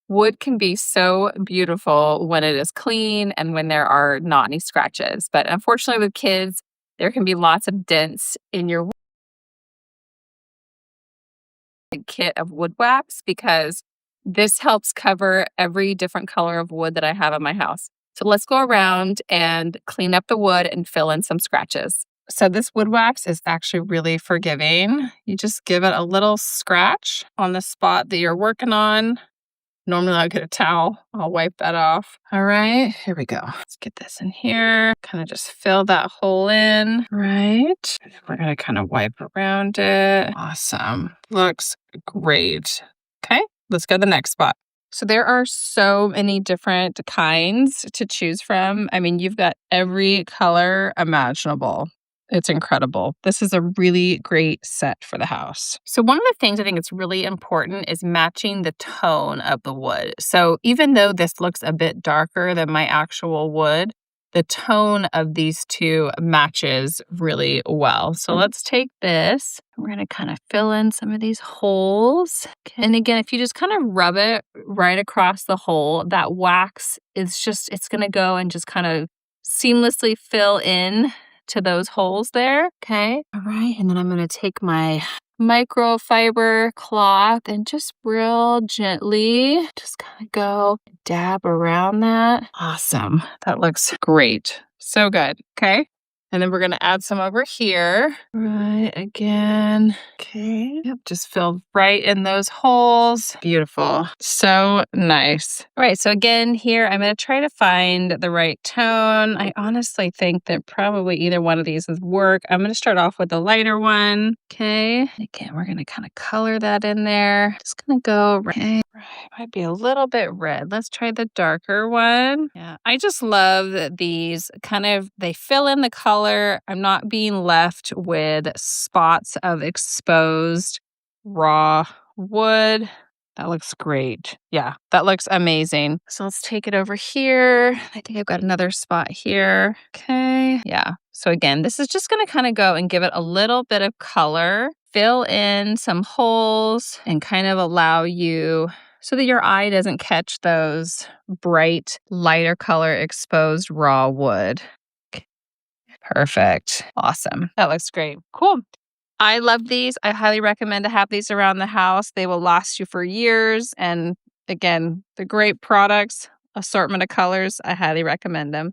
Wood can be so beautiful when it is clean and when there are not any scratches. But unfortunately, with kids, there can be lots of dents in your kit of wood wax because this helps cover every different color of wood that I have in my house. So let's go around and clean up the wood and fill in some scratches. So this wood wax is actually really forgiving. You just give it a little scratch on the spot that you're working on. Normally I'll get a towel. I'll wipe that off. All right, here we go. Let's get this in here. Kind of just fill that hole in, right? And then we're gonna kind of wipe around it. Awesome. Looks great. Okay, let's go to the next spot. So there are so many different kinds to choose from. I mean, you've got every color imaginable. It's incredible. This is a really great set for the house. So one of the things I think it's really important is matching the tone of the wood. So even though this looks a bit darker than my actual wood, the tone of these two matches really well. So let's take this. We're going to kind of fill in some of these holes. And again, if you just kind of rub it right across the hole, that wax is just, it's going to go and just kind of seamlessly fill in to those holes there. Okay. All right. And then I'm going to take my microfiber cloth and just real gently just kind of go dab around that. Awesome. That looks great. So good. Okay. And then we're going to add some over here. Right again. Okay. Yep. Just fill right in those holes. Beautiful. So nice. All right. So again, here, I'm going to try to find the right tone. I honestly think that probably either one of these would work. I'm going to start off with the lighter one. Okay. Again, we're going to kind of color that in there. Just going to go right. Might be a little bit red. Let's try the darker one. Yeah. I just love that these kind of, they fill in the color. I'm not being left with spots of exposed raw wood. That looks great. Yeah, that looks amazing. So let's take it over here. I think I've got another spot here. Okay. Yeah. So again, this is just going to kind of go and give it a little bit of color, fill in some holes, and kind of allow you so that your eye doesn't catch those bright, lighter color exposed raw wood. Perfect. Awesome. That looks great. Cool. I love these. I highly recommend to have these around the house. They will last you for years. And again, they're great products, assortment of colors. I highly recommend them.